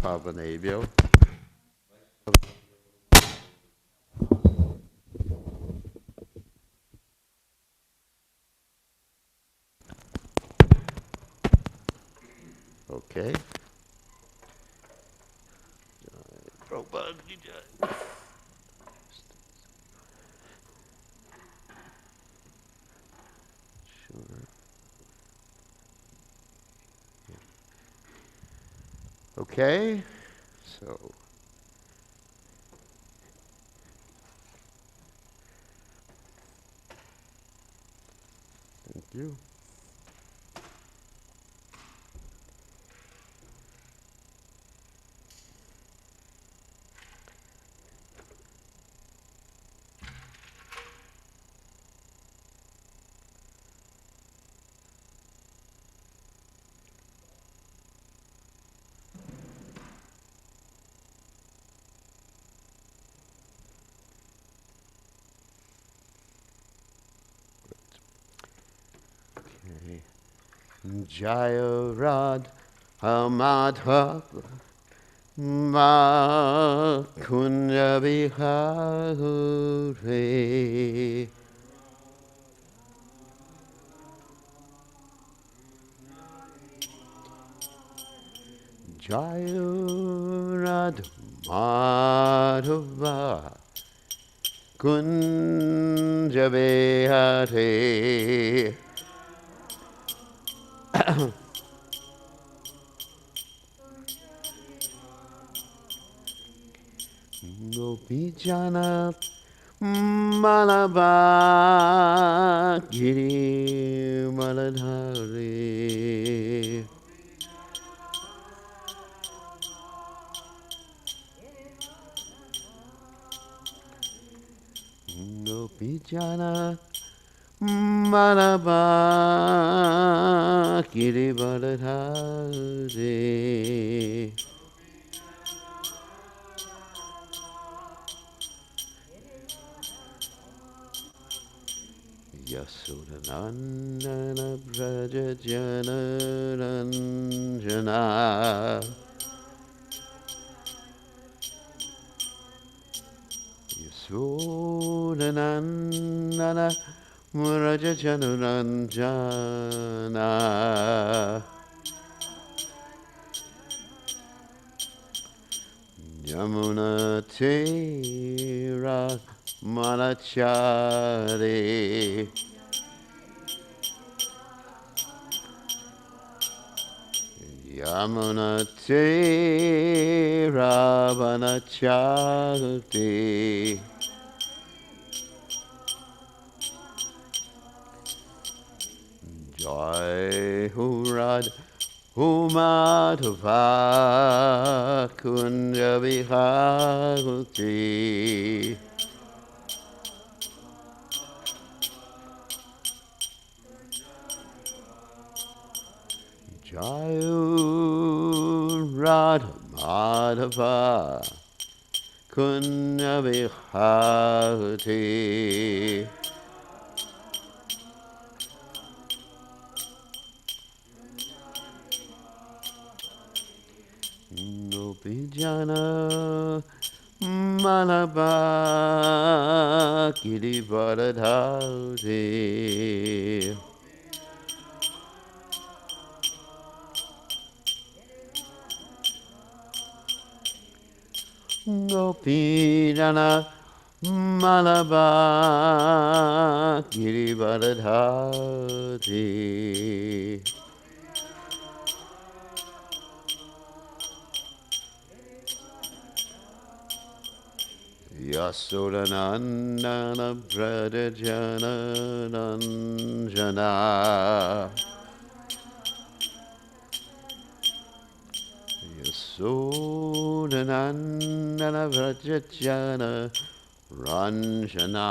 Pavanabio. Okay. Sure. Okay. So thank you. Okay. Jaya Radha Madhava Ma Kunja Vihare Jaya Radha Madhava Kunja Vihare Gopijana Malava Giri Maladhari Gopijana Malava Giri Maladhari Yasodhanandana Braja Jana Ranjana Yasodhanandana Braja Jana Ranjana Yamuna Tira Manachari Yamuna Tira Manachari Jai Hurad Humadhava Kunja Viharuti Jai Radha Madhava Kunja Viharuti Gopijana Malaba Girivaradhari Gopijana Malaba Girivaradhari Yasodanandana Pradajana Nanjana Yasodanandana Pradajana Ranjana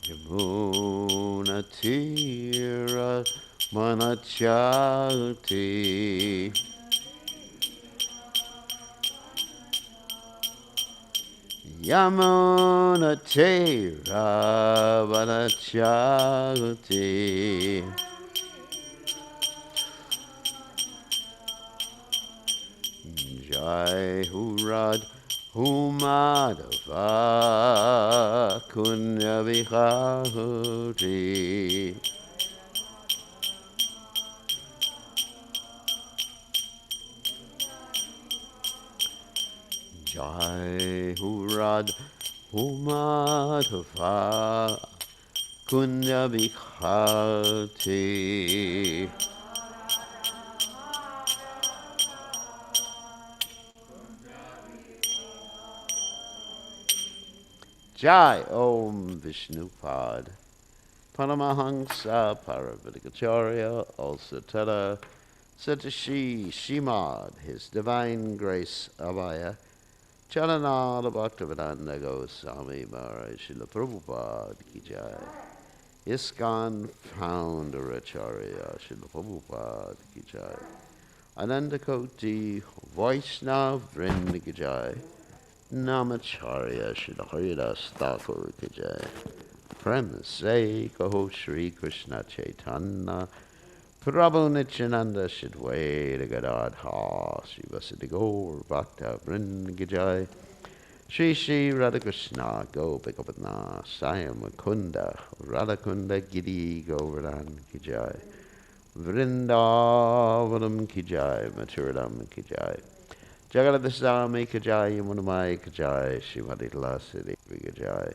Yamuna Tira Manachati Yamuna Tira Manachati Jai Hurad Humadava Kunya Vihahuti Jai Hurad Humadava Kunya Vihati Jai Om Vishnupad Paramahansa Paravatikacharya also Tada Satashi Shimad His Divine Grace Abhaya Charanada Bhaktivedanta Goswami Maharaj Srila Prabhupada Ki Jai ISKCON Founder Acharya Srila Prabhupada Ki Jai Ananda Koti Vaishnav Vrinda Ki Jai Namacharya Srila Haridas Thakur Ki Jai Prem Se Kaho Shri Krishna Chaitanya Prabhu Nityananda Shidwaita Gadadha Shri Vasudhi Gaur Bhakta Vrinda Ki Jai Shri Shri Radhakrishna Gopikapadna Sayam Mukunda Radhakunda Giri Govardhan Ki Jai Vrindavanam Ki Jai Maturadam Ki Jai Jagadadasami Ki Jai Yamunamai Ki Jai Shrimati Lasari Ki Jai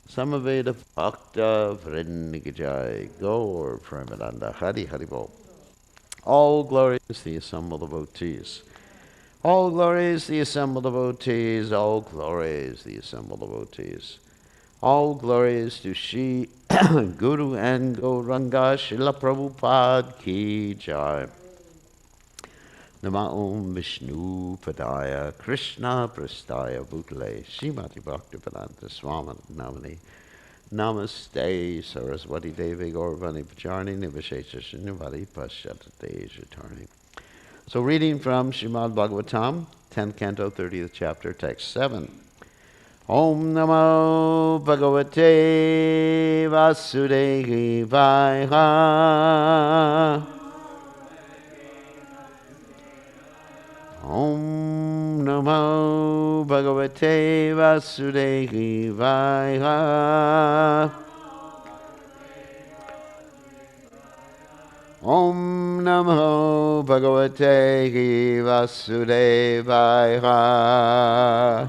Samaveda Bhakta Vrinda Ki Jai Gaur Premananda Hari Hari Bol. All glories the assembled devotees. All glories the assembled devotees. All glories the assembled devotees. All glories to Shri Guru and Gauranga Srila Prabhupada Ki Jai. Nama Om Vishnu Padaya Krishna Prastaya Bhutale Srimati Bhaktivedanta Swami Namani Namaste Saraswati Devi Gauravani Pacharni Nivashesha Srinivadi Paschatadesh Returning. So reading from Srimad Bhagavatam, 10th Canto, 30th Chapter, Text 7. Om Namo Bhagavate Vasudevaya. Om Namo Bhagavate Vasudevaya. Om Namo Bhagavate Vasudevaya.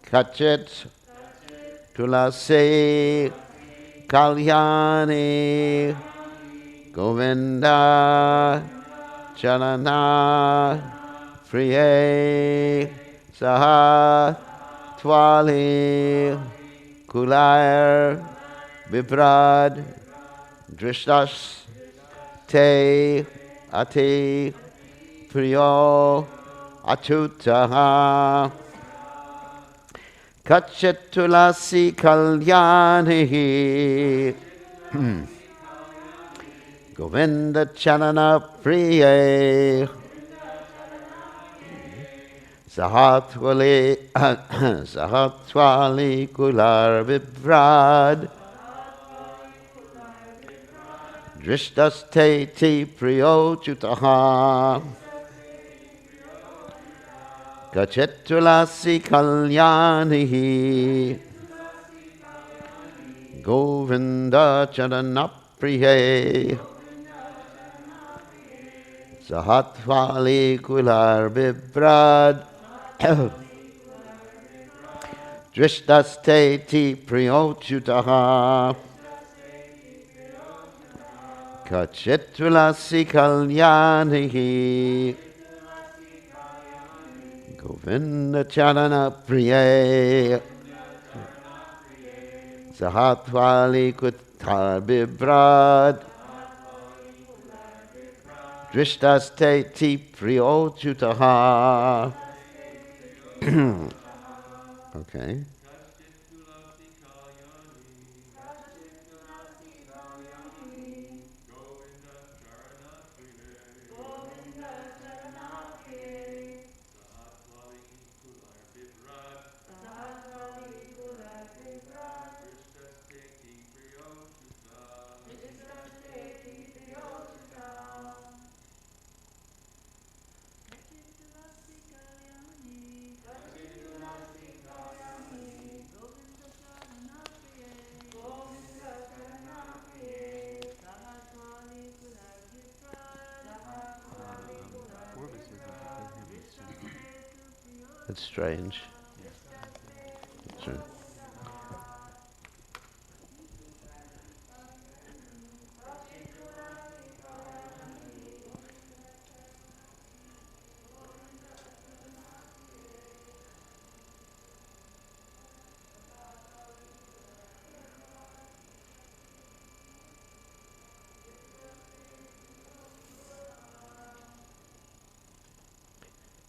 Kachit Tulasi Kalyani Govinda Chanana Priye Saha Twali Kular Viprad Drishtas Te Ati Priyo Achutaha Kachetulasi Kalyani Govinda Chanana Priye Sahatwali Kular Viprad Drishtas Te Ti Priyo Chutaha Kachetulasi Kalyani Govinda Charanapriye Sahatvali Kular Viprad Drishtas Te Ti Priyochutaha Kachit tulasi kalyani Govinda charana priye Sahatvali kutar bibrad Drishtaste ti priyojutaha. Okay. That's strange. That's right.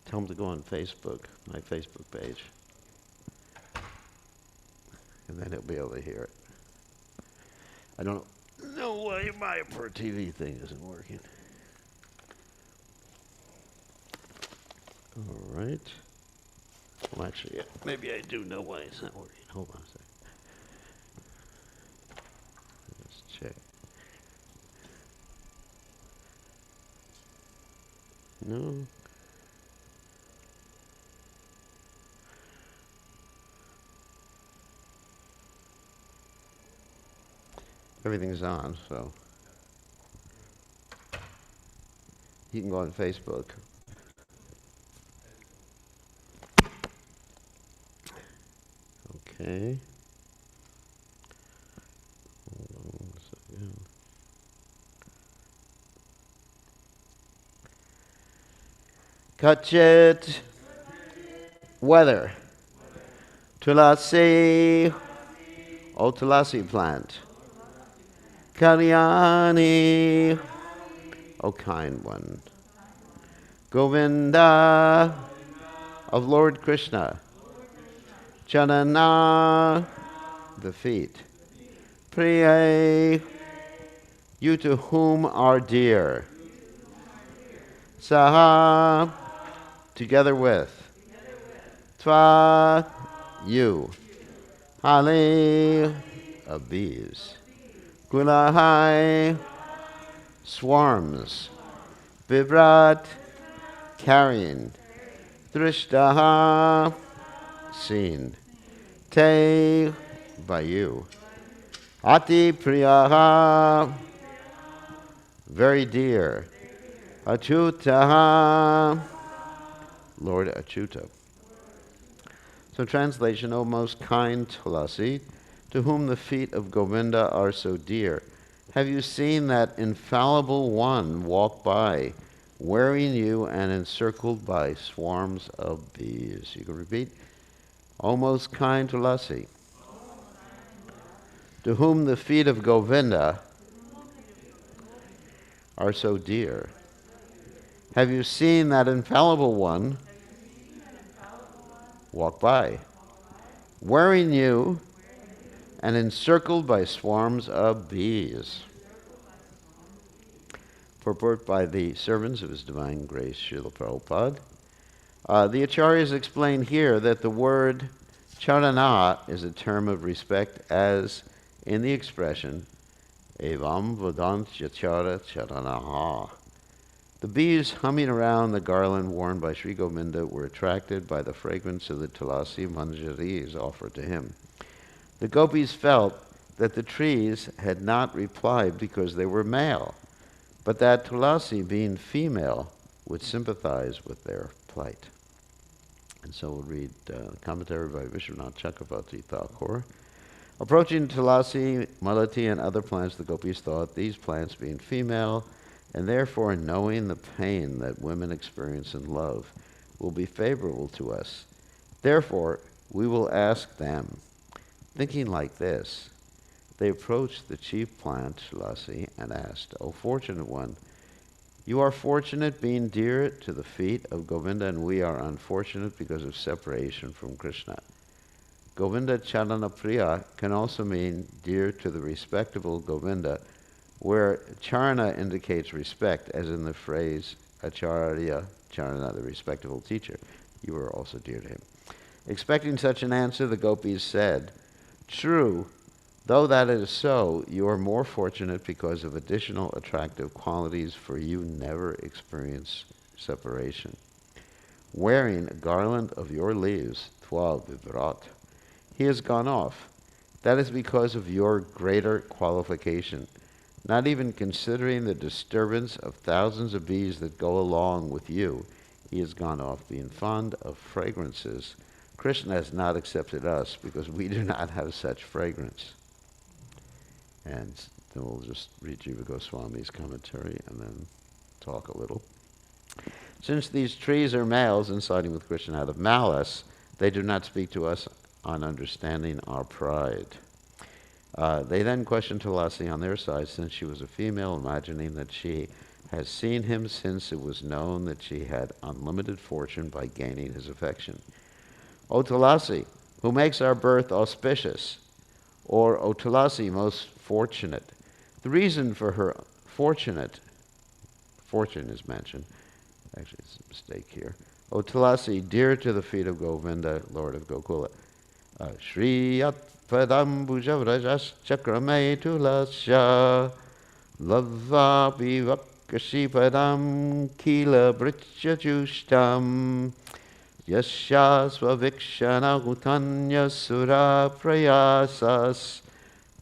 Tell them to go on Facebook, my Facebook page, and then he'll be able to hear it. I don't know why my per TV thing isn't working. All right. Well, actually, yeah, maybe I do know why it's not working. Hold on a second. Let's check. No. Everything's on, so you can go on Facebook. Okay. Hold on 1 second. Kachit weather. Tulasi. Oh, tulasi plant. Kalyani. Oh, kind one. Govinda of Lord Krishna. Chanana, the feet. Priya, you to whom are dear. Saha, together with. Tva, you. Hali, of bees. Kulahai, swarms. Vibrat, carrying. Drishtaha, seen. Te, by you. Ati priyaha, very dear. Achutaha, Lord Achyuta. So translation, O most kind Tulasi, to whom the feet of Govinda are so dear, have you seen that infallible one walk by, wearing you and encircled by swarms of bees? You can repeat, O most kind Tulasi, to whom the feet of Govinda are so dear. Have you seen that infallible one walk by, wearing you and encircled by swarms of bees? Purport by the servants of His Divine Grace, Srila Prabhupada. The Acharyas explain here that the word charana is a term of respect, as in the expression evam vadant yachara charanaha. The bees humming around the garland worn by Sri Govinda were attracted by the fragrance of the tulasi manjaris offered to him. The gopis felt that the trees had not replied because they were male, but that tulasi, being female, would sympathize with their plight. And so we'll read commentary by Vishwanath Chakravarti Thakur. Approaching Tulasi, Malati, and other plants, the gopis thought, these plants being female, and therefore knowing the pain that women experience in love, will be favorable to us. Therefore, we will ask them. Thinking like this, they approached the chief plant, Tulasi, and asked, O fortunate one, you are fortunate being dear to the feet of Govinda, and we are unfortunate because of separation from Krishna. Govinda Charana Priya can also mean dear to the respectable Govinda, where charana indicates respect, as in the phrase Acharya Charana, the respectable teacher. You are also dear to him. Expecting such an answer, the gopis said, true, though that is so, you are more fortunate because of additional attractive qualities, for you never experience separation. Wearing a garland of your leaves, Twa Vivrat, he has gone off. That is because of your greater qualification. Not even considering the disturbance of thousands of bees that go along with you, he has gone off. Being fond of fragrances, Krishna has not accepted us because we do not have such fragrance. And then we'll just read Jiva Goswami's commentary and then talk a little. Since these trees are males and siding with Krishna out of malice, they do not speak to us on understanding our pride. They then questioned Tulasi on their side, since she was a female, imagining that she has seen him since it was known that she had unlimited fortune by gaining his affection. O Tulasi, who makes our birth auspicious, or O Tulasi, most fortunate. The reason for her fortune is mentioned. Actually, it's a mistake here. O Tulasi, dear to the feet of Govinda, Lord of Gokula. Shriyat Padam Bhuja Vrajas Chakrame Tulasya Lava Vivakashi Padam Kila Britya Jushtam Yasya Svavikshana Gutanya Sura Prayasas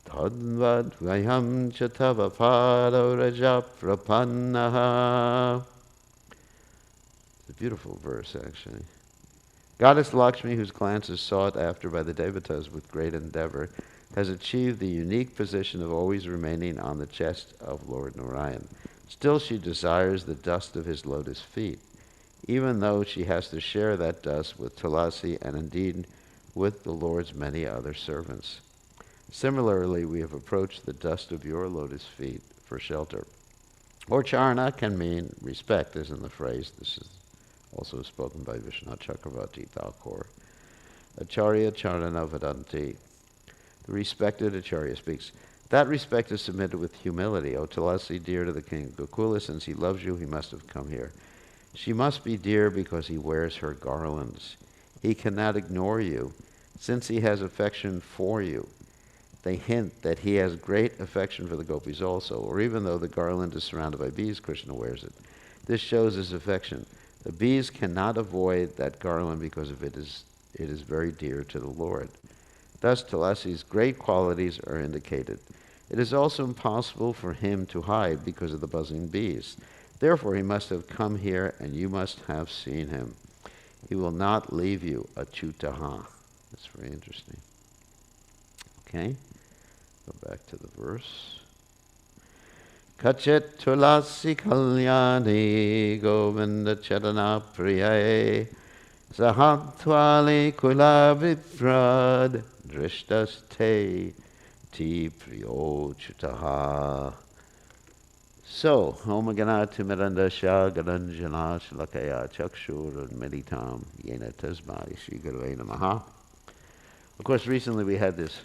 Tadvad Vayam Chatava Pada Raja Prapannaha. It's a beautiful verse, actually. Goddess Lakshmi, whose glance is sought after by the devatas with great endeavor, has achieved the unique position of always remaining on the chest of Lord Narayan. Still, she desires the dust of his lotus feet, even though she has to share that dust with Tulasi and indeed with the Lord's many other servants. Similarly, we have approached the dust of your lotus feet for shelter. Or charana can mean respect, as in the phrase. This is also spoken by Vishnu Chakravarti Thakur. Acharya Charana Vadanti. The respected Acharya speaks. That respect is submitted with humility. O Tulasi, dear to the king of Gokula, since he loves you, he must have come here. She must be dear because he wears her garlands. He cannot ignore you, since he has affection for you. They hint that he has great affection for the gopis also, or even though the garland is surrounded by bees, Krishna wears it. This shows his affection. The bees cannot avoid that garland because of it is very dear to the Lord. Thus, Tulasi's great qualities are indicated. It is also impossible for him to hide because of the buzzing bees. Therefore, he must have come here, and you must have seen him. He will not leave you, Achutaha. That's very interesting. Okay, go back to the verse. Kachet Tulasi Kalyani Govinda Chetana Priyaye Sahatwali Kula Viprad Drishtas Te Ti Priyo Chutaha. So, Om Ganati Mirandasha Garanjana Shlakaya Chakshur Meditam Yena Tasmai Shri Gurve Namaha. Of course, recently we had this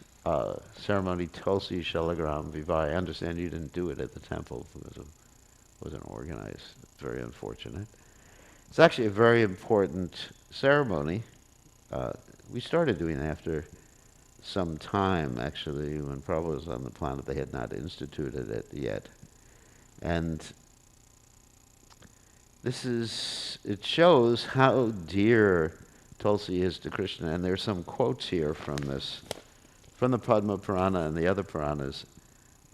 ceremony, Tulsi Shalagram Vivai. I understand you didn't do it at the temple because it wasn't organized. It's very unfortunate. It's actually a very important ceremony. We started doing it after some time, actually, when Prabhupada was on the planet. They had not instituted it yet. And it shows how dear Tulsi is to Krishna. And there's some quotes here from the Padma Purana and the other Puranas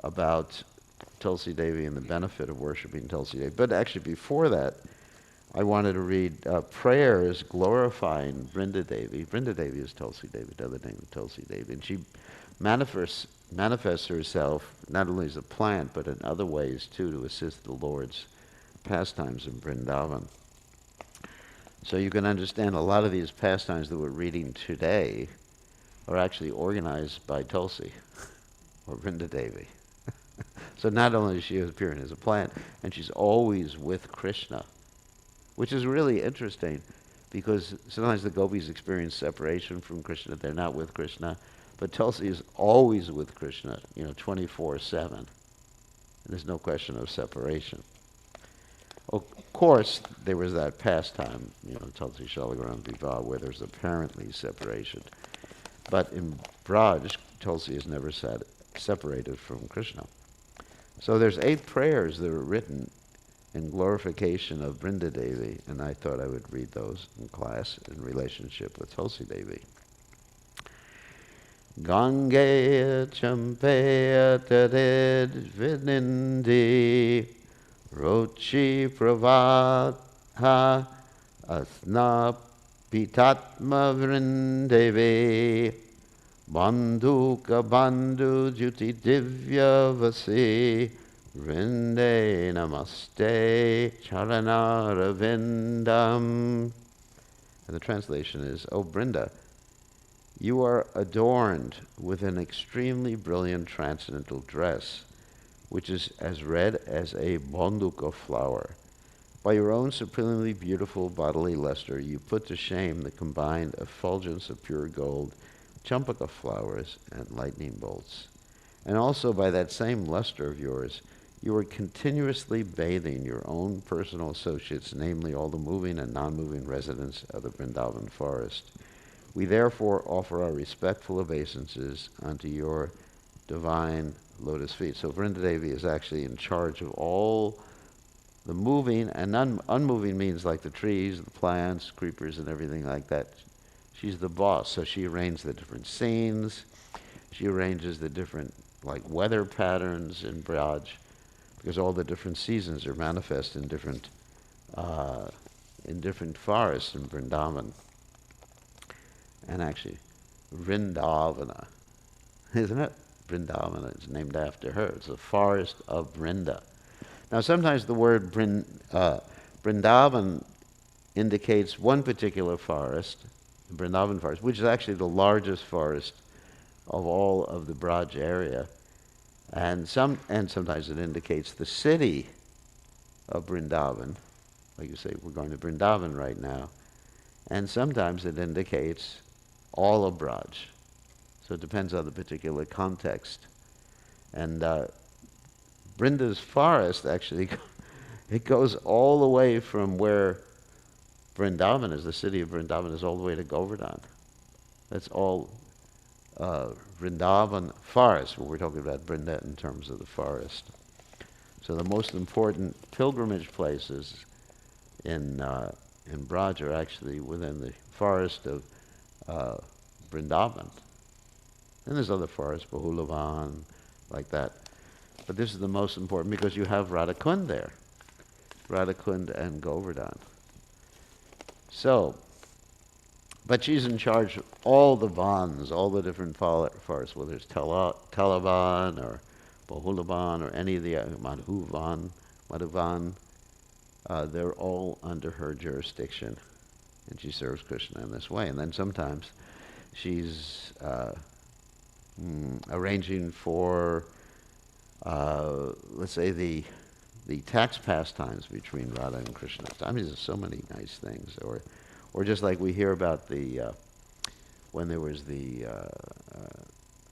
about Tulsi Devi and the benefit of worshipping Tulsi Devi. But actually before that, I wanted to read prayers glorifying Brinda Devi. Brinda Devi is Tulsi Devi, the other name of Tulsi Devi. And she manifests herself not only as a plant, but in other ways too, to assist the Lord's pastimes in Vrindavan. So you can understand a lot of these pastimes that we're reading today are actually organized by Tulsi or Vrinda Devi. So not only is she appearing as a plant, and she's always with Krishna, which is really interesting because sometimes the gopis experience separation from Krishna. They're not with Krishna. But Tulsi is always with Krishna, 24/7. And there's no question of separation. Of course, there was that pastime, Tulsi Shalagram Vivaha, where there's apparently separation. But in Braj, Tulsi is never separated from Krishna. So there's 8 prayers that are written in glorification of Brinda Devi, and I thought I would read those in class in relationship with Tulsi Devi. Gangeya champeya tared vidindi rochi pravatha asna pitatma vrindevi bandhuka bandhu juti divya vasi vrinde namaste charanaravindam. And the translation is, O Brinda, you are adorned with an extremely brilliant transcendental dress, which is as red as a bonduka flower. By your own supremely beautiful bodily luster, you put to shame the combined effulgence of pure gold, champaka flowers, and lightning bolts. And also by that same luster of yours, you are continuously bathing your own personal associates, namely all the moving and non-moving residents of the Vrindavan forest. We therefore offer our respectful obeisances unto your divine lotus feet. So Vrinda Devi is actually in charge of all the moving, and unmoving means like the trees, the plants, creepers, and everything like that. She's the boss, so she arranges the different scenes. She arranges the different weather patterns in Braj, because all the different seasons are manifest in different forests in Vrindavan. And actually, Vrindavana, isn't it? Vrindavana is named after her. It's the forest of Vrinda. Now, sometimes the word Vrindavan indicates one particular forest, the Vrindavan forest, which is actually the largest forest of all of the Braj area. And sometimes it indicates the city of Vrindavan. Like you say, we're going to Vrindavan right now. And sometimes it indicates all of Braj. So it depends on the particular context. And Vrinda's forest, actually, it goes all the way from where Vrindavan is, the city of Vrindavan, is all the way to Govardhan. That's all Vrindavan forest, when we're talking about Vrinda in terms of the forest. So the most important pilgrimage places in Braj are actually within the forest of Vrindavan. And there's other forests, Bahulavan, like that. But this is the most important because you have Radhakund there. Radhakund and Govardhan. So, but she's in charge of all the vans, all the different forests, whether it's Talavan or Bahulavan or any of the Madhuvan, they're all under her jurisdiction. And she serves Krishna in this way. And then sometimes she's arranging for, let's say, the tax pastimes between Radha and Krishna. I mean, there's so many nice things. Or just like we hear about when there was the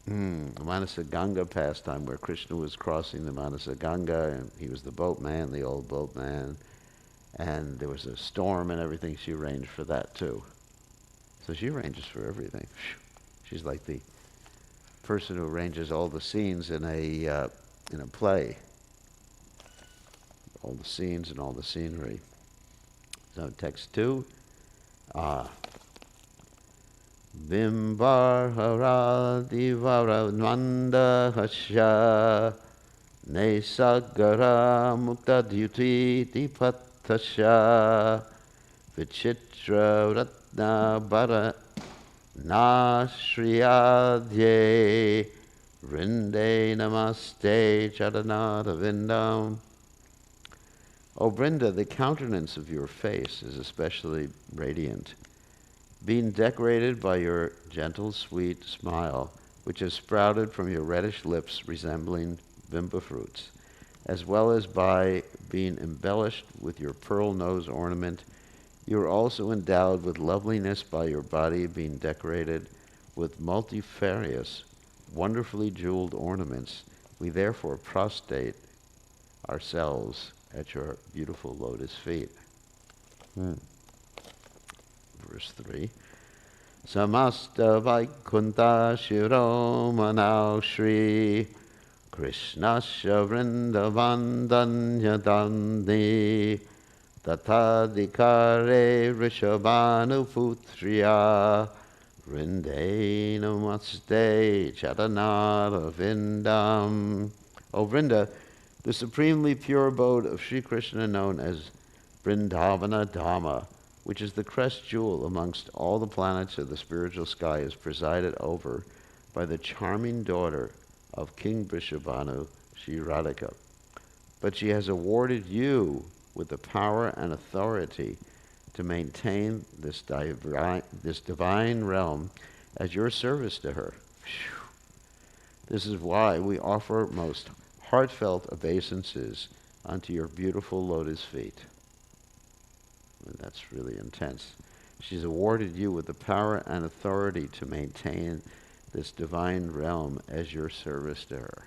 Manasa Ganga pastime where Krishna was crossing the Manasa Ganga and he was the boatman, the old boatman, and there was a storm and everything. She arranged for that too. So she arranges for everything. She's like the person who arranges all the scenes in a play. All the scenes and all the scenery. So text 2. Bimbar hara divara nanda hasya nesagara mukta dyuti dipat tasya vichitra ratna bara nashriyadye Vrinde namaste charanara vindam. O Vrinda, the countenance of your face is especially radiant, being decorated by your gentle, sweet smile, which has sprouted from your reddish lips resembling bimba fruits, as well as by being embellished with your pearl nose ornament. You are also endowed with loveliness by your body being decorated with multifarious, wonderfully jeweled ornaments. We therefore prostrate ourselves at your beautiful lotus feet. Verse 3. Samasta Vaikunta Shiromanau Shri Krishnasya Vrindavandanya Dandi Tatadikare Rishabhanuputriya Vrinde Namaste Charanara Vindam. O Vrinda, the supremely pure abode of Sri Krishna known as Vrindavana Dhamma, which is the crest jewel amongst all the planets of the spiritual sky, is presided over by the charming daughter of King Vrishabhanu, Sri Radhika. But she has awarded you with the power and authority to maintain this divine realm as your service to her. Phew. This is why we offer most heartfelt obeisances unto your beautiful lotus feet. And that's really intense. She's awarded you with the power and authority to maintain this divine realm as your service to her.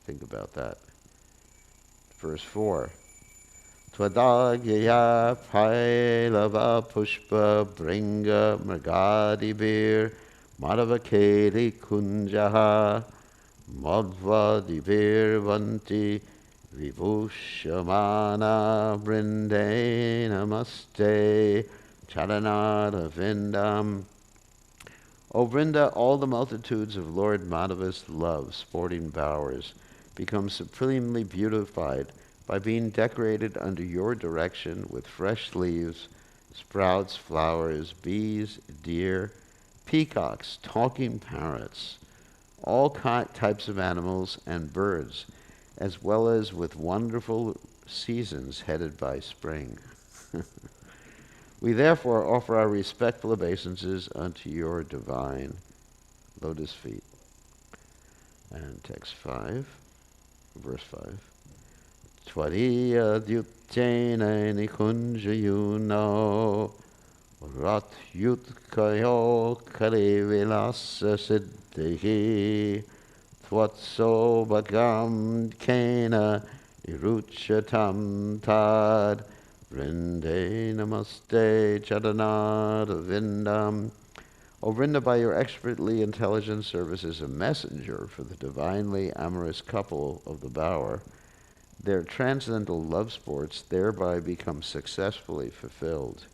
Think about that. Verse 4. Tvadagyaya pailava pushpa bringa mrigadibir madhavakeli kunjaha madhvadibir vanti vibhushamana brinde namaste charanara vindam. O Vrinda, all the multitudes of Lord Madhava's love sporting bowers become supremely beautified by being decorated under your direction with fresh leaves, sprouts, flowers, bees, deer, peacocks, talking parrots, all types of animals and birds, as well as with wonderful seasons headed by spring. We therefore offer our respectful obeisances unto your divine lotus feet. And text 5, verse 5. Tvariya dyutjena nikunjayuno ratyutkayo kalivilasa siddhihi tvatso bhagam kena iruchatam tad Vrinde namaste charanara vindam. O Vrinda, by your expertly intelligent service as a messenger for the divinely amorous couple of the bower, their transcendental love sports thereby become successfully fulfilled.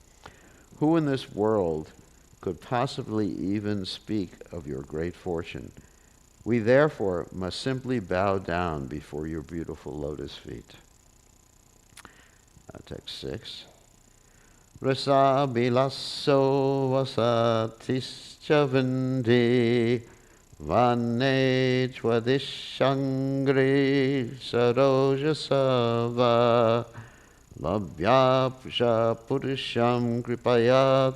Who in this world could possibly even speak of your great fortune? We therefore must simply bow down before your beautiful lotus feet. Text 6. Rasa bilasso vasatischa vindi vane chvadishangri saroja sava labhyapsha purisham kripaya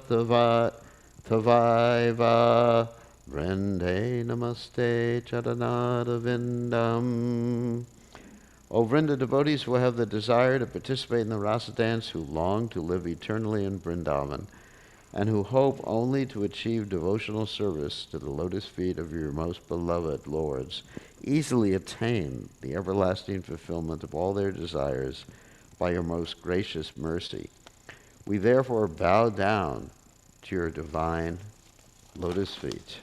tavaiva vrinde namaste charanara vindam. O Vrinda, devotees who have the desire to participate in the rasa dance, who long to live eternally in Vrindavan, and who hope only to achieve devotional service to the lotus feet of your most beloved lords, easily attain the everlasting fulfillment of all their desires by your most gracious mercy. We therefore bow down to your divine lotus feet.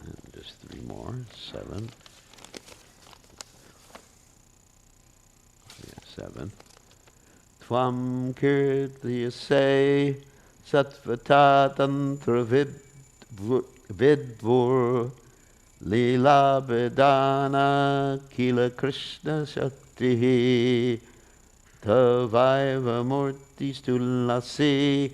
And just 3 more. 7. 7. Tvam kirtiyase satvatatantra vidvur Lila Bedana Kila Krishna Shakti Tavaiva Murti Stulasi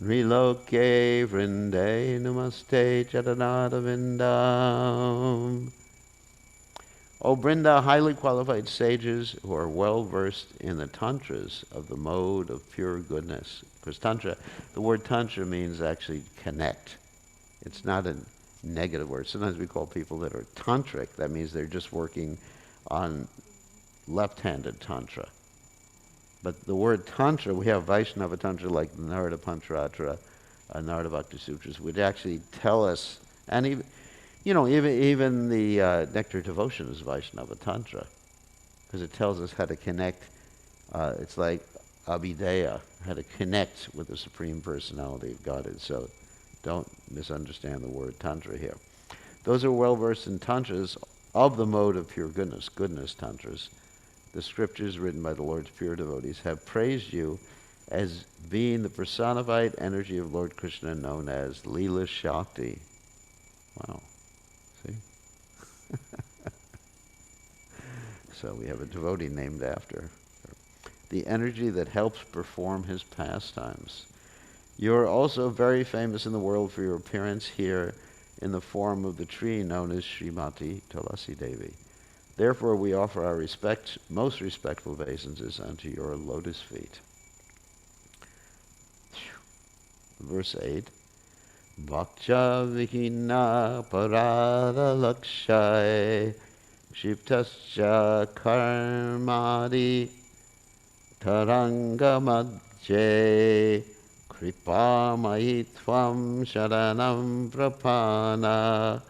Riloke Vrinde Namaste Charanada Vindam. O Brinda, highly qualified sages who are well versed in the tantras of the mode of pure goodness. Because tantra, the word tantra means actually connect. It's not a negative word. Sometimes we call people that are tantric. That means they're just working on left-handed tantra. But the word tantra, we have Vaishnava tantra like the Narada Pancharatra, Narada Bhakti Sutras, which actually tell us, and even, even the Nectar Devotion is Vaishnava tantra, because it tells us how to connect. It's like Abhideya, how to connect with the Supreme Personality of Godhead. So don't misunderstand the word tantra here. Those are well versed in tantras of the mode of pure goodness, goodness tantras. The scriptures written by the Lord's pure devotees have praised you as being the personified energy of Lord Krishna known as Leela Shakti. Wow. See? So we have a devotee named after her. The energy that helps perform his pastimes. You are also very famous in the world for your appearance here in the form of the tree known as Srimati Tulasi Devi. Therefore, we offer our most respectful obeisances unto your lotus feet. Verse 8. Bhakcha vihina parada lakshai shiptascha karmadi taranga madhye kripa mahi tvam sharanam prapana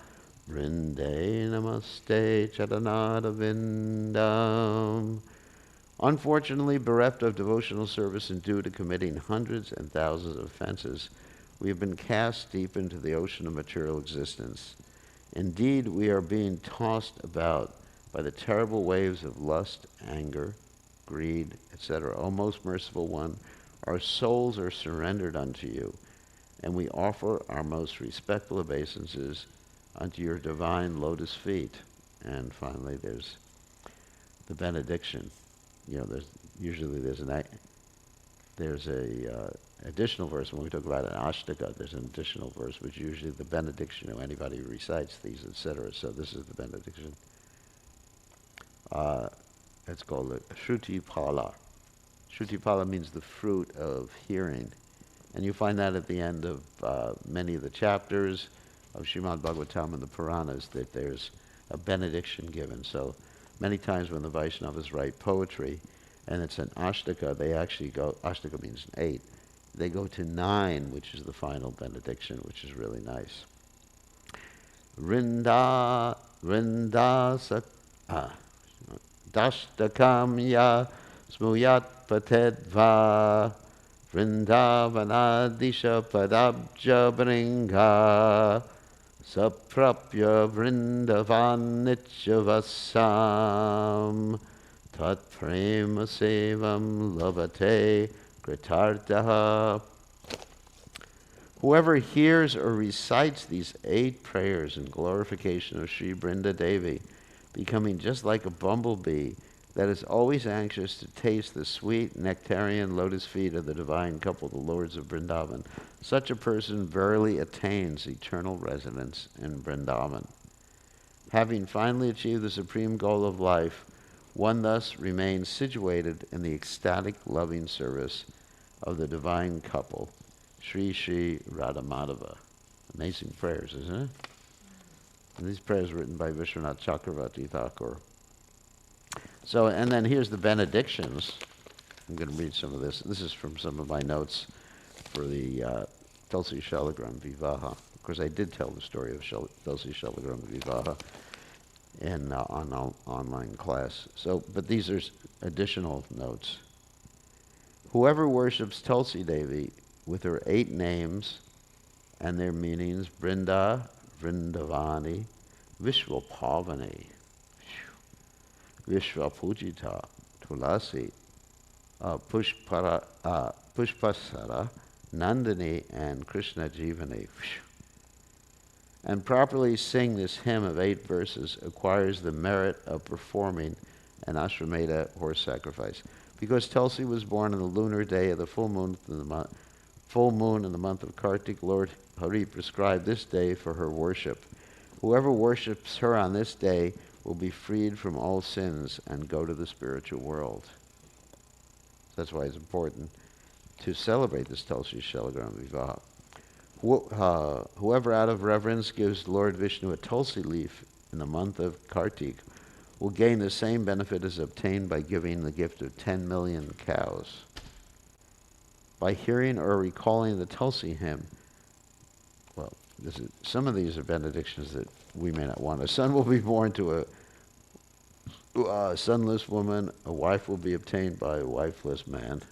Vrinde namaste charanada vindam. Unfortunately, bereft of devotional service and due to committing hundreds and thousands of offenses, we have been cast deep into the ocean of material existence. Indeed, we are being tossed about by the terrible waves of lust, anger, greed, etc. O most merciful one, our souls are surrendered unto you, and we offer our most respectful obeisances unto your divine lotus feet. And finally, there's the benediction. There's a additional verse when we talk about an ashtaka. There's an additional verse which is usually the benediction of anybody who recites these, etc. So this is the benediction. It's called the Shruti Pala. Shruti Pala means the fruit of hearing, and you find that at the end of many of the chapters of Srimad Bhagavatam and the Puranas, that there's a benediction given. So many times when the Vaishnavas write poetry and it's an ashtaka, they actually go, ashtaka means 8, they go to 9, which is the final benediction, which is really nice. Rinda Dashtakam ya smuyat patedva Vrindavanadisha padabja bringa Saprapya vrindavan nityavasam Tat prema sevam lavate kritartaha. Whoever hears or recites these 8 prayers in glorification of Sri Brinda Devi, becoming just like a bumblebee that is always anxious to taste the sweet nectarian lotus feet of the divine couple, the Lords of Vrindavan, such a person verily attains eternal residence in Vrindavan. Having finally achieved the supreme goal of life, one thus remains situated in the ecstatic loving service of the divine couple, Sri Sri Radhamadava. Amazing prayers, isn't it? And these prayers were written by Vishwanath Chakravarti Thakur. So, and then here's the benedictions. I'm going to read some of this. This is from some of my notes for the Tulsi Shalagram Vivaha. Of course, I did tell the story of Tulsi Shalagram Vivaha in on online class. So, but these are additional notes. Whoever worships Tulsi Devi with her 8 names and their meanings, Brinda, Vrindavani, Vishwapavani, Vishwapujita, Tulasi, Pushpasara, Nandini, and Krishna Jivani. and properly sing this hymn of 8 verses acquires the merit of performing an Ashwamedha horse sacrifice. Because Tulsi was born on the lunar day of the full moon in the month of Kartik, Lord Hari prescribed this day for her worship. Whoever worships her on this day will be freed from all sins and go to the spiritual world. That's why it's important to celebrate this Tulsi Shalagram Vivaha. Whoever out of reverence gives Lord Vishnu a Tulsi leaf in the month of Kartik will gain the same benefit as obtained by giving the gift of 10 million cows. By hearing or recalling the Tulsi hymn, well, some of these are benedictions that we may not want. A son will be born to a sonless woman. A wife will be obtained by a wifeless man.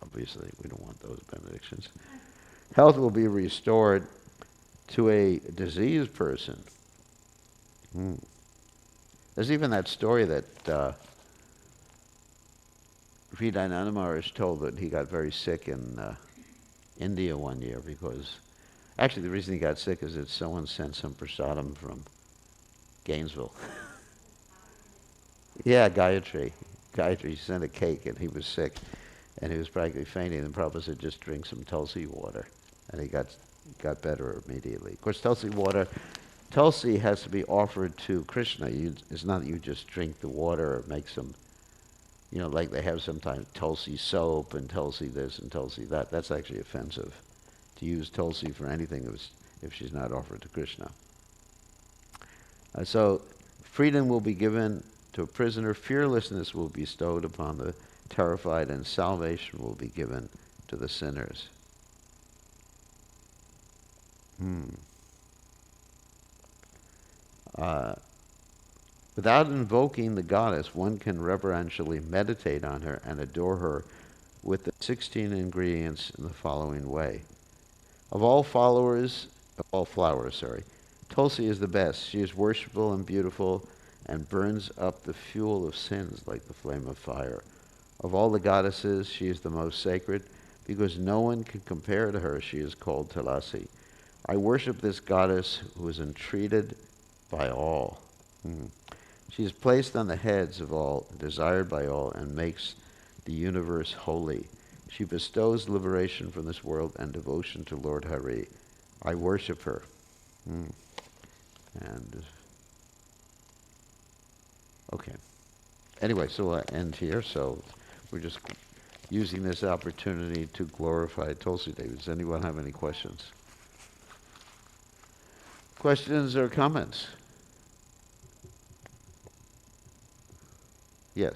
Obviously, we don't want those benedictions. Health will be restored to a diseased person. There's even that story that Hridayananda Maharaj told that he got very sick in India one year because, actually the reason he got sick is that someone sent some prasadam from Gainesville. Yeah, Gayatri. Gayatri sent a cake and he was sick and he was practically fainting, and Prabhupada said just drink some Tulsi water, and he got better immediately. Of course, Tulsi has to be offered to Krishna. It's not that you just drink the water or make some, like they have sometimes Tulsi soap and Tulsi this and Tulsi that. That's actually offensive to use Tulsi for anything if she's not offered to Krishna. So freedom will be given to a prisoner, fearlessness will be bestowed upon the terrified, and salvation will be given to the sinners. Without invoking the goddess, one can reverentially meditate on her and adore her with the 16 ingredients in the following way. Of all flowers, Tulsi is the best. She is worshipful and beautiful and burns up the fuel of sins like the flame of fire. Of all the goddesses, she is the most sacred. Because no one can compare to her, she is called Tulasi. I worship this goddess who is entreated by all. She is placed on the heads of all, desired by all, and makes the universe holy. She bestows liberation from this world and devotion to Lord Hari. I worship her. And okay. Anyway, so I'll end here. So we're just using this opportunity to glorify Tulsi Devi. Does anyone have any questions? Questions or comments? Yes.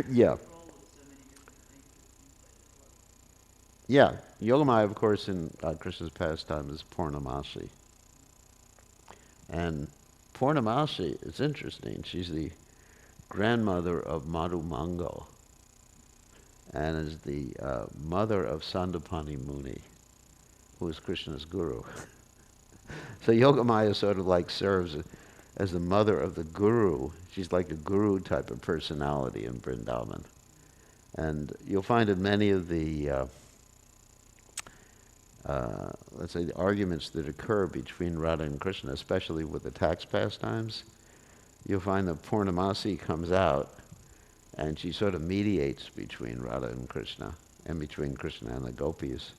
Yeah. Yeah. Yogamaya, of course, in Krishna's pastime is Purnamasi. And Purnamasi, it's interesting. She's the grandmother of Madhu Mangal and is the mother of Sandapani Muni, who is Krishna's guru. So Yogamaya sort of like serves as the mother of the guru. She's like a guru type of personality in Vrindavan. And you'll find in many of the, let's say, the arguments that occur between Radha and Krishna, especially with the tax pastimes, you'll find that Purnamasi comes out and she sort of mediates between Radha and Krishna, and between Krishna and the gopis.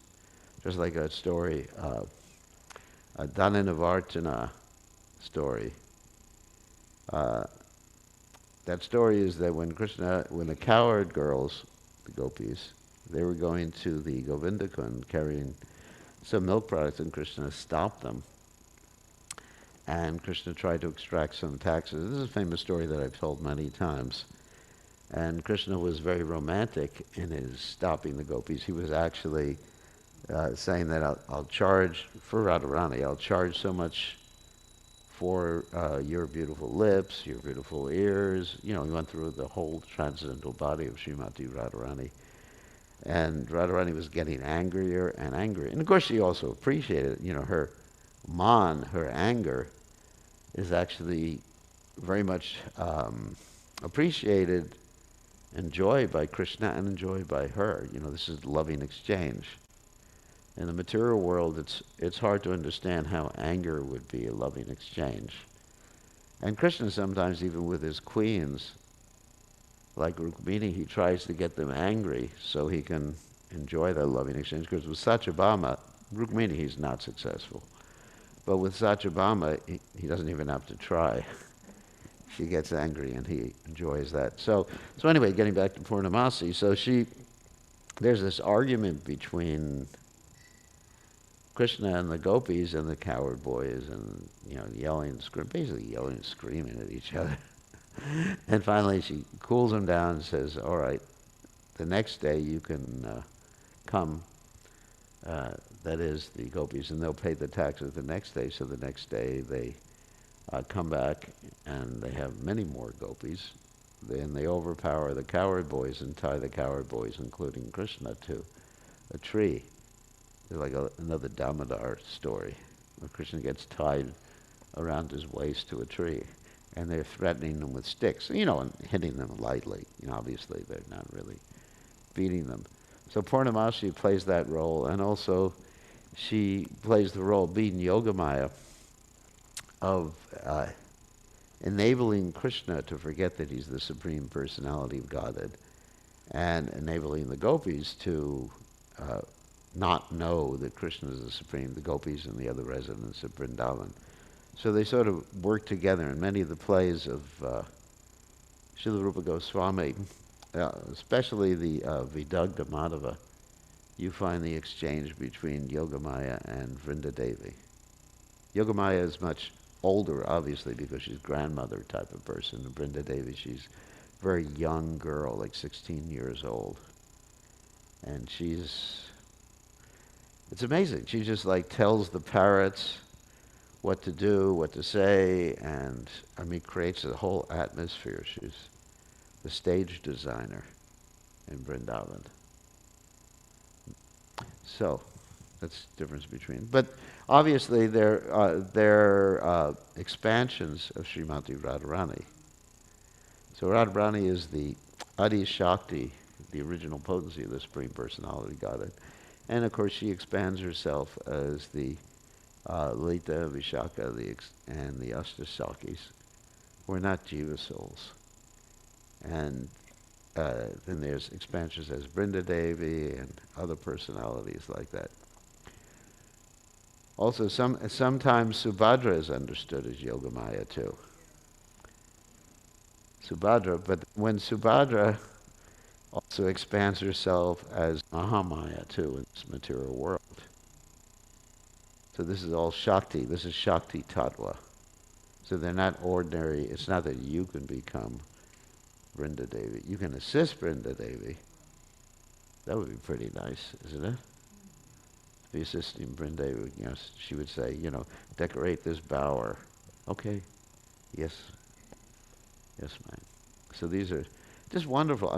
Just like a story, a Dhananavartana story. That story is that when the cowherd girls, the gopis, they were going to the Govindakund carrying some milk products, and Krishna stopped them. And Krishna tried to extract some taxes. This is a famous story that I've told many times. And Krishna was very romantic in his stopping the gopis. He was actually saying that I'll charge, for Radharani, I'll charge so much for your beautiful lips, your beautiful ears. He went through the whole transcendental body of Srimati Radharani. And Radharani was getting angrier and angrier. And of course, she also appreciated, her her anger, is actually very much appreciated, enjoyed by Krishna and enjoyed by her. This is loving exchange. In the material world, it's hard to understand how anger would be a loving exchange. And Krishna sometimes, even with his queens, like Rukmini, he tries to get them angry so he can enjoy that loving exchange. Because with Satyabhama, Rukmini, he's not successful. But with Satyabhama, he doesn't even have to try. She gets angry and he enjoys that. So anyway, getting back to Purnamasi, there's this argument between Krishna and the gopis and the coward boys, and yelling, basically yelling and screaming at each other. And finally, she cools him down and says, "All right, the next day you can come." That is, the gopis, and they'll pay the taxes the next day. So the next day they come back, and they have many more gopis. Then they overpower the coward boys and tie the coward boys, including Krishna, to a tree. It's like another Damodar story, where Krishna gets tied around his waist to a tree, and they're threatening them with sticks, and hitting them lightly. Obviously they're not really beating them. So Purnamasi plays that role, and also she plays the role, being Yogamaya, of enabling Krishna to forget that he's the Supreme Personality of Godhead, and enabling the gopis to not know that Krishna is the Supreme, the gopis and the other residents of Vrindavan. So they sort of work together. In many of the plays of Srila Rupa Goswami, especially the Vidagdha Madhava, you find the exchange between Yogamaya and Vrindadevi. Yogamaya is much older, obviously, because she's grandmother type of person. And Vrindadevi, she's a very young girl, like 16 years old. And it's amazing. She just tells the parrots what to do, what to say, and creates a whole atmosphere. She's the stage designer in Vrindavan. So that's the difference between. But obviously they're expansions of Srimati Radharani. So Radharani is the Adi Shakti, the original potency of the Supreme Personality Godhead. And of course she expands herself as the Lita, Vishaka, and the Ashtasakis. We're not Jiva souls. And then there's expansions as Vrindadevi and other personalities like that. Also, sometimes Subhadra is understood as Yogamaya too. Subhadra, but when Subhadra also expands herself as Mahamaya too in this material world. So this is all Shakti. This is Shakti Tattva. So they're not ordinary. It's not that you can become Vrindadevi. You can assist Vrindadevi. That would be pretty nice, isn't it? To be assisting Vrindadevi, she would say, decorate this bower. Okay. Yes. Yes, ma'am. So these are just wonderful.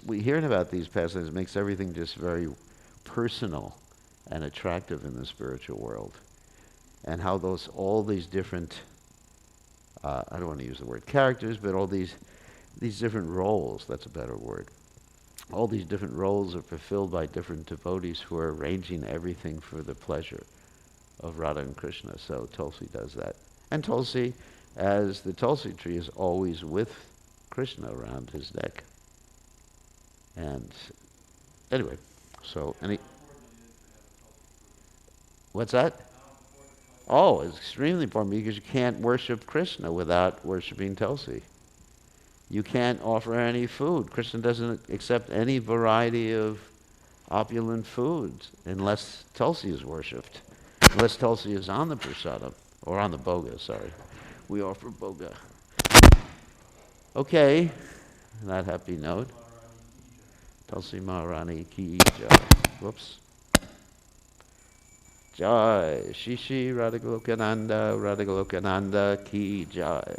We hearing about these pastimes makes everything just very personal and attractive in the spiritual world. And how all these different, I don't want to use the word characters, but all these different roles, that's a better word. All these different roles are fulfilled by different devotees who are arranging everything for the pleasure of Radha and Krishna. So Tulsi does that. And Tulsi, as the Tulsi tree, is always with Krishna around his neck. And anyway, what's that? Oh, it's extremely important because you can't worship Krishna without worshiping Tulsi. You can't offer any food. Krishna doesn't accept any variety of opulent foods unless Tulsi is worshipped. Unless Tulsi is on the prasadam, or on the boga, sorry. We offer boga. Okay, on that happy note. Tulsi Maharani ki jai. Whoops. Jai. Shishi Radhagolokananda ki jai.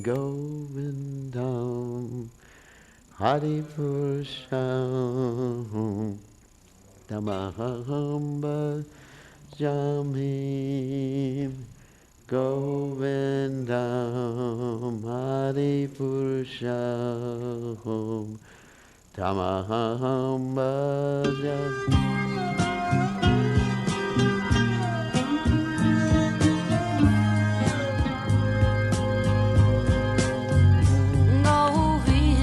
Govindam Hari Purusham Tamaham Bhajami Govindam Hari Purusham Tamaham Bhajami.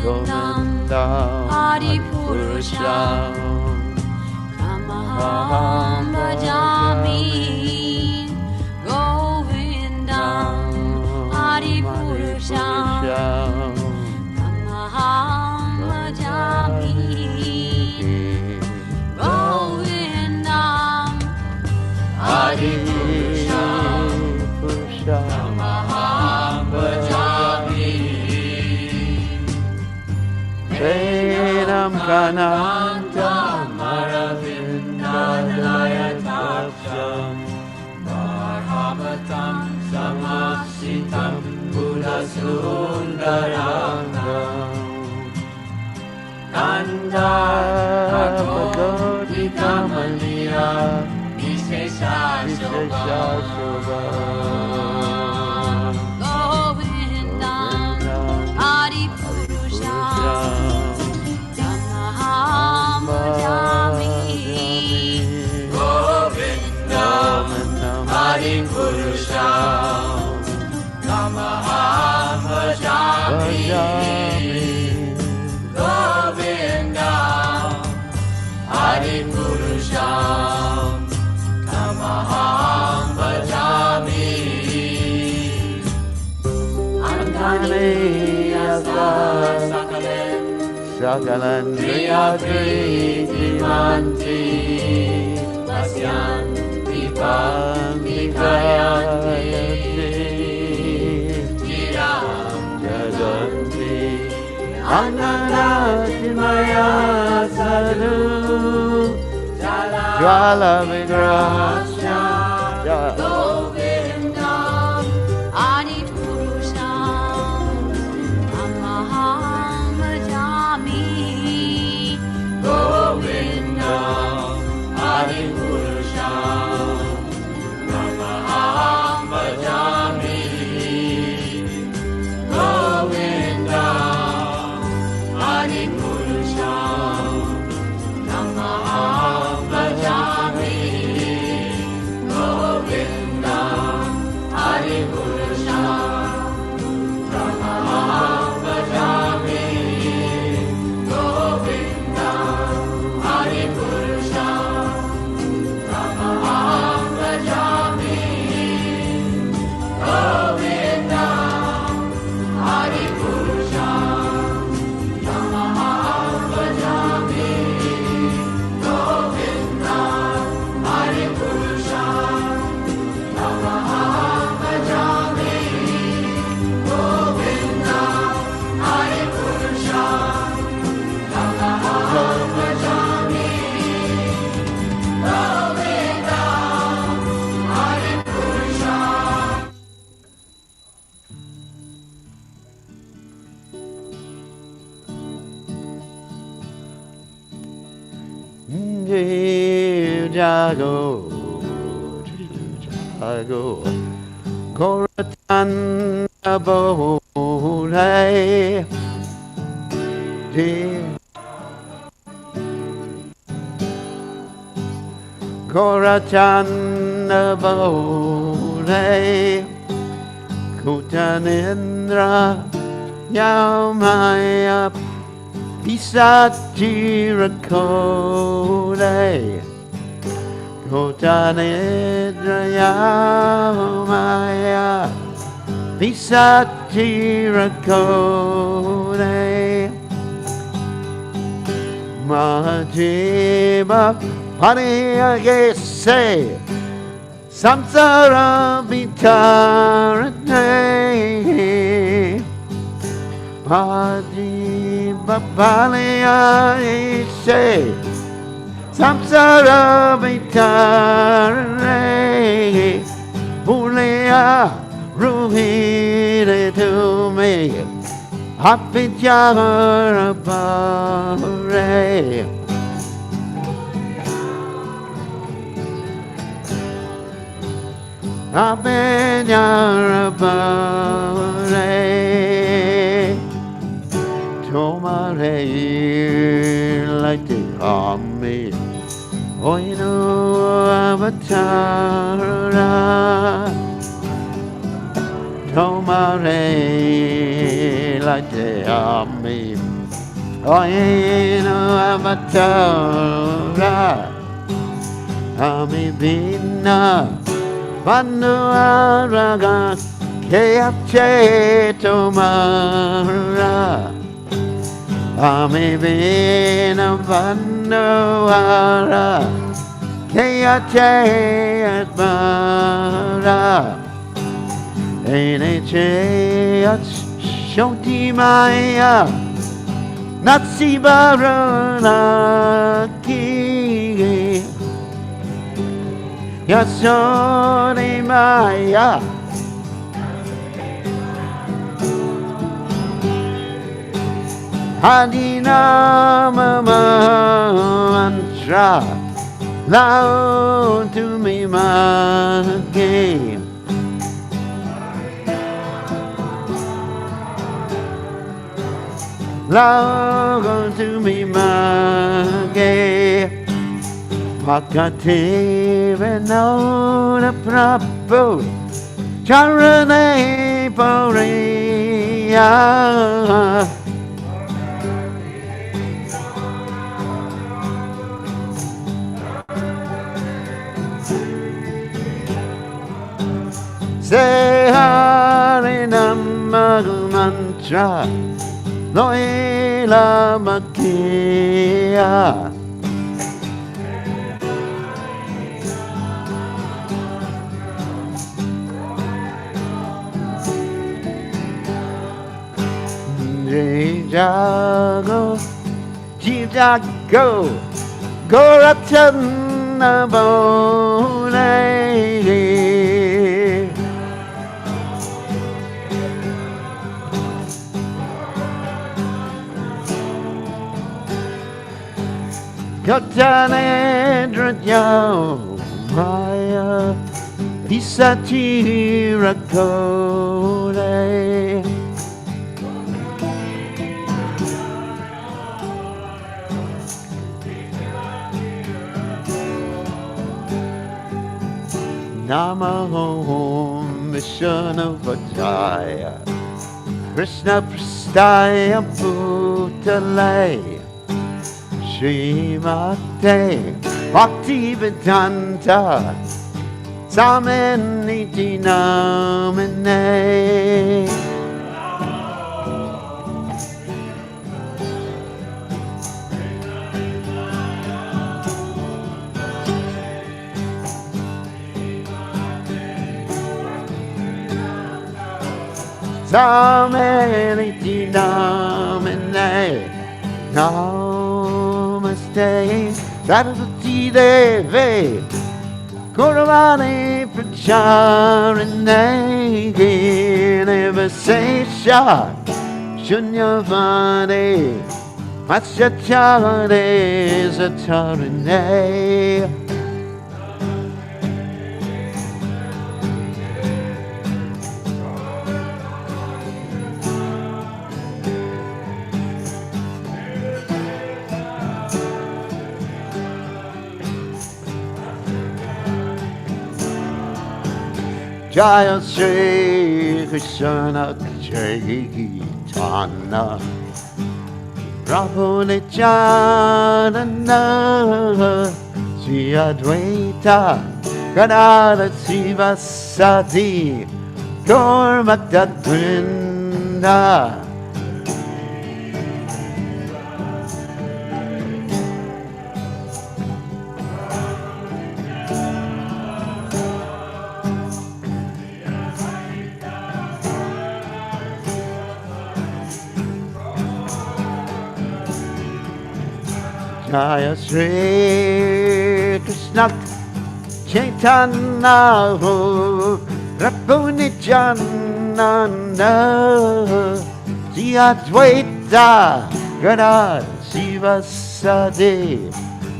Govindam Hari Purusham Tamaham Bhajami Govindam Hari Purusham Tamaham Bhajami Govindam Hari Purusham Tamaham Bhajami Vedam Kanantam Aravindanayataksham Bharhavatam Samasitam Buddhasundarangam Kandavagoti Kamaniya Vishesha Shobha Govindam Hari Purusham Tamaham Bhajami Govindam Hari Purusham Tamaham Bhajami Govindam Hari Purusham Tamaham Bhajami Andhane Yasa Sakalandriyadri Dimanti Pasyanti Pangikayati Chiram Jaganti Ananajimaya Sadhu Jala Vigrasya Govindam Hari Purusham Tamaham Bhajami Govindam Hari Purusham Tamaham Bhajami Govindam Hari Purusham Tamaham Bhajami Govindam Hari Purusham Tamaham Bhajami Govindam Hari Purusham Tamaham Bhajami Govindam Hari Purusham Tamaham Bhajami Govindam Hari Purusham Tamaham Bhajami Govindam Hari Purusham Tamaham Bhajami Govindam Hari Purusham. Jago, Jago, Koratana Bole, Koratana Bole, Kutanindra Yamaya Pisatirakole Kotanedrayamaya Pisatirakole Mahajima Paniyagese Samsara Vitarane Mahajima Paniyagese Samsara Vitarane Puleya Ruhire tu Apijarabare Apijarabare Tomare like the army Oino Avatara Tomare like the army Oino Avatara Ami Bina Vanu Araga Keapche Tomara Ami Bina Vanu Araga Keapche Atmara Ene Shoti Maya Natsi Baranaki Yasoni Maya Hadina Mantra Lao to me my game Lao to me my game Makati Venona Prabhu Charane Poriya Say Harinama Mantra Loila Makia Jago, Jijago, Goratana Bone. Kotane Drajao, Maya, Pisatira Kone. Namaho Mishana Vajaya Krishna Prastaya Bhutale Srimate Bhakti Vedanta Samaniti Namane Samaniti Namane Namaste Saraswati Devi Gauravani Pracharane Nivasesha Shunyavani Matsyacharane Satarane Jaya Sri Krishna Chaitanya Prabhu Nityananda Sri Advaita Gadadhara Sivasati Gaur Bhakta Vrinda Jaya Sri Krishna Chaitanya Prabhu Nityananda Nanda Sri Advaita Gadadhara Sivasadi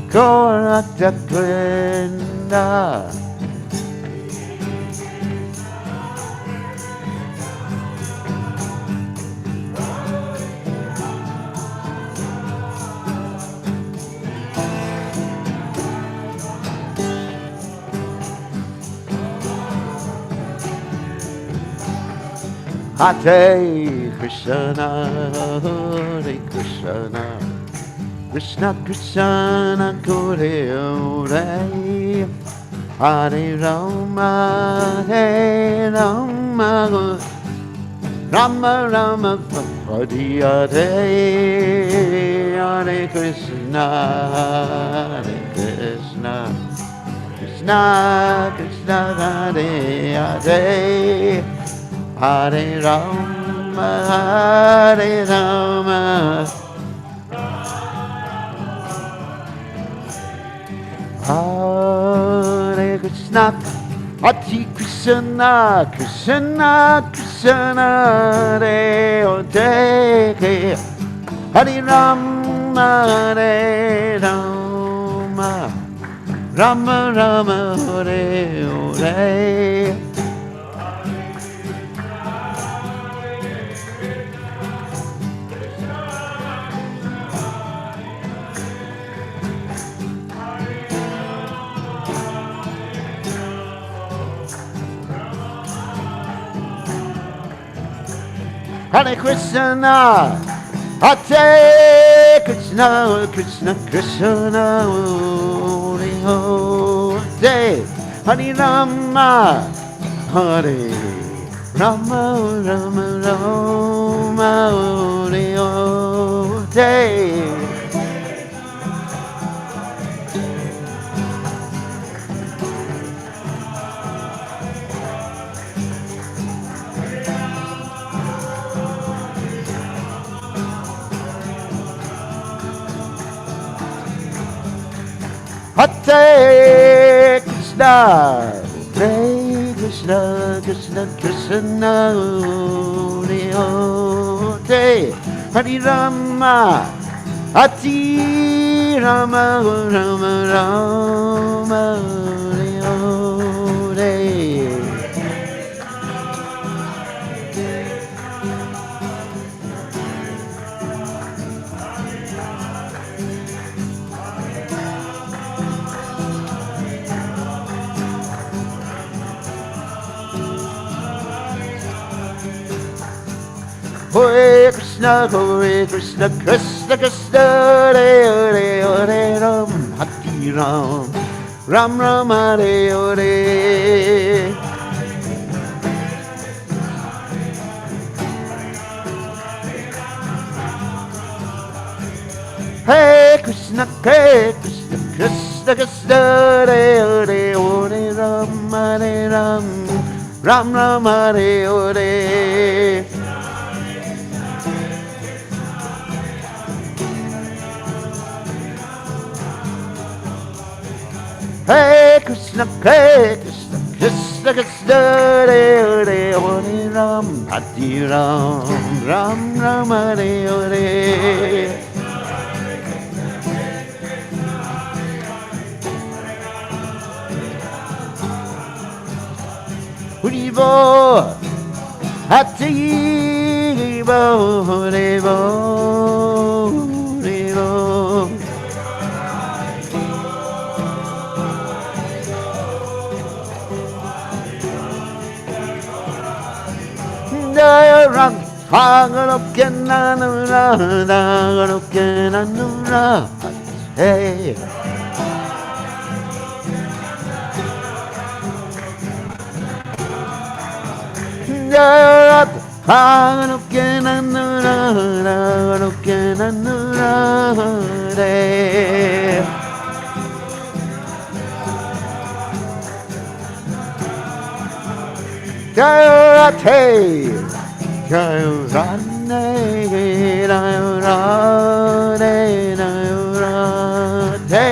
Gauratakwenda Hare Krishna, Hare Krishna, Krishna Krishna, Hare Hare, Hare Rama, Hare Rama, Rama Rama, Hare Hare, Hare Krishna, Hare Krishna, Krishna Krishna, Hare Hare. Hare Rama, Hare Rama, Hare Krishna, Hare Krishna, Krishna Krishna, Hare Hare, Hare Rama, Hare Rama, Rama Rama, Hare Hare. Hare Krishna, Hare Krishna, Krishna Krishna, Hare Hare, Hare Rama, Hare Rama, Rama Rama, Hare Hare. Hare Krishna, Hare Krishna, Krishna Krishna, Hare Hare, Hare Rama, Hare Rama, Rama Rama, Hare Hare. Hare Krishna, Krishna Krishna, Hare Hare, Hare Ram, Hare Ram, Ram Ram, Hare Hare. Hare Krishna, Krishna Krishna, Hare Hare, Hare Ram, Hare Ram, Ram Ram, Hare Hare. Hare Krishna, Krishna Krishna, Hare Hare, Hare Ram, Hare Ram, Ram Ram, Hare Hare. Haribo, Haribo, Haribo, Haribo. Ram, Hagaroke Nanura, Hagaroke Nanura, hey. Hagaroke Nanura, Hagaroke Nanura, hey. Jayarate, Jayarane, Jayarane, Jayarate.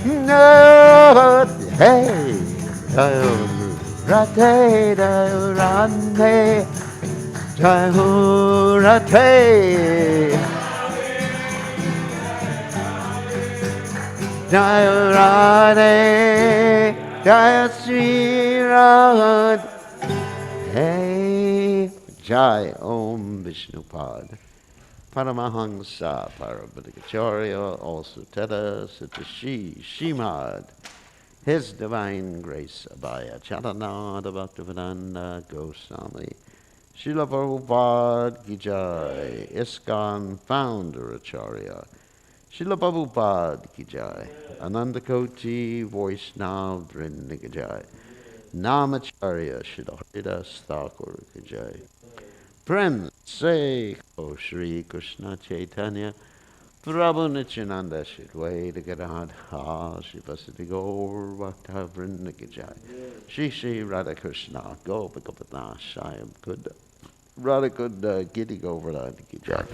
No, hey, rate, rante, rate, rate, Jai Sri Radhe. Hey, Jai Om Vishnupad. Paramahansa Parabhadikacharya, also Teta Satashi Shimad. His Divine Grace Abhaya Charanada Bhaktivedanta Goswami. Srila Prabhupada Ki Jai. ISKCON Founder Acharya. Srila Prabhupada Ki Jai. Anandakoti Vaishnav Vrinda Ki Jai. Namacharya Srila Haridas Thakur Ki Jai. Prince say, oh Shri Krishna Chaitanya, Prabhu Nityananda Shidway the Gadadha, Shivasati Gaur Bhakta Vrinda Ki Jai. Shri Shri Radha Krishna, Go Bhagavata Shayam Good. Radha Good Giddy Govardhan Ki Jai.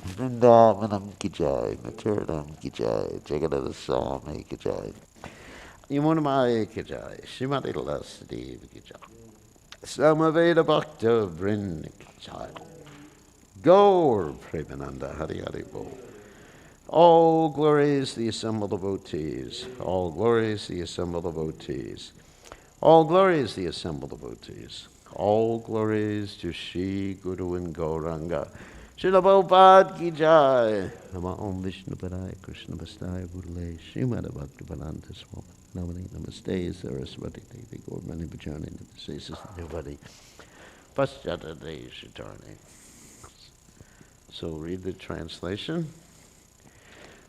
Vrindavanam Ki Jai, Maturanam Ki Jai, Jagadada Swami Ki Jai. Yamunamaya Ki Jai, Shrimati Lasadi Ki Jai. Samaveda Bhakta Vrinda Ki Jai. Gaur Premananda Hari Hari Bol. All glories the assembled devotees. All glories the assembled devotees. All glories the assembled devotees. All glories to Shri Guru and Gauranga. Srila Prabhupada Ki Jai. Nama Om Vishnu Padaya Krishna Bastaya Bhutale Srimad Bhaktivedanta Swami Namani Namaste Saraswati Devi Gaurmani Bhajani Namaste Nobody. Paschata Deshitarni. So read the translation.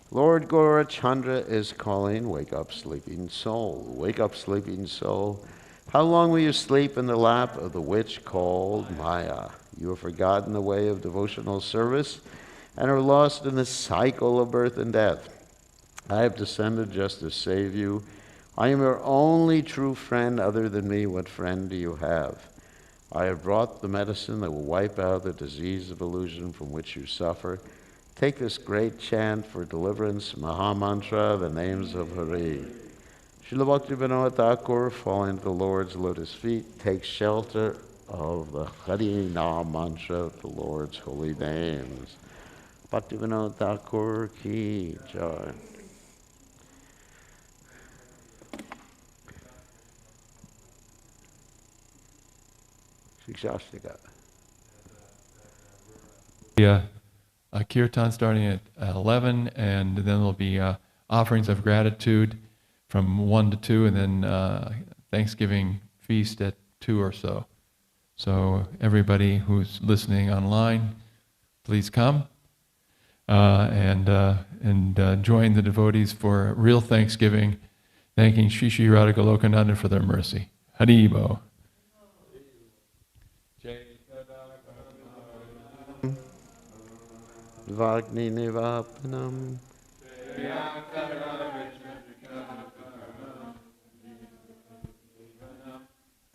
Lord Gaurachandra is calling, wake up, sleeping soul. Wake up, sleeping soul. How long will you sleep in the lap of the witch called Maya? You have forgotten the way of devotional service and are lost in the cycle of birth and death. I have descended just to save you. I am your only true friend. Other than me, what friend do you have? I have brought the medicine that will wipe out the disease of illusion from which you suffer. Take this great chant for deliverance, Mahamantra, the names of Hari. Srila Bhaktivinoda Thakur, falling at the Lord's lotus feet, takes shelter of the Hari Nam mantra, the Lord's holy names. Bhaktivinoda Thakur Ki Jai. Shikshastika. Yeah. Kirtan starting at 11, and then there'll be offerings of gratitude from 1 to 2, and then Thanksgiving feast at 2 or so. So everybody who's listening online, please come and join the devotees for real Thanksgiving, thanking Shri Shri Radha Golokananda for their mercy. Haribo. Vagni Nivapanam.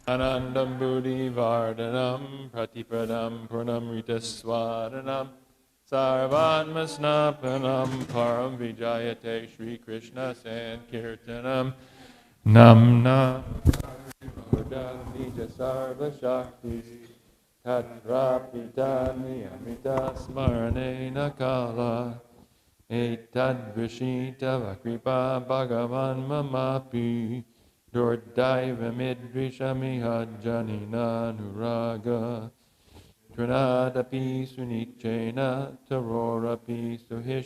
Anandam Buddhi Vardhanam Pratipradam Purnamrita Swadanam Sarvanmasnapanam Param Vijayate Shri Krishna Sankirtanam Nam Nam Nija Sarva Shakti Tatrapitani Amrita Smarane Nakala Etad Vrishita Vakripa Bhagavan Mamapi Dordaiva Midrishamiha Janina Nuraga Trinadapi Sunichena Tarorapi Suhish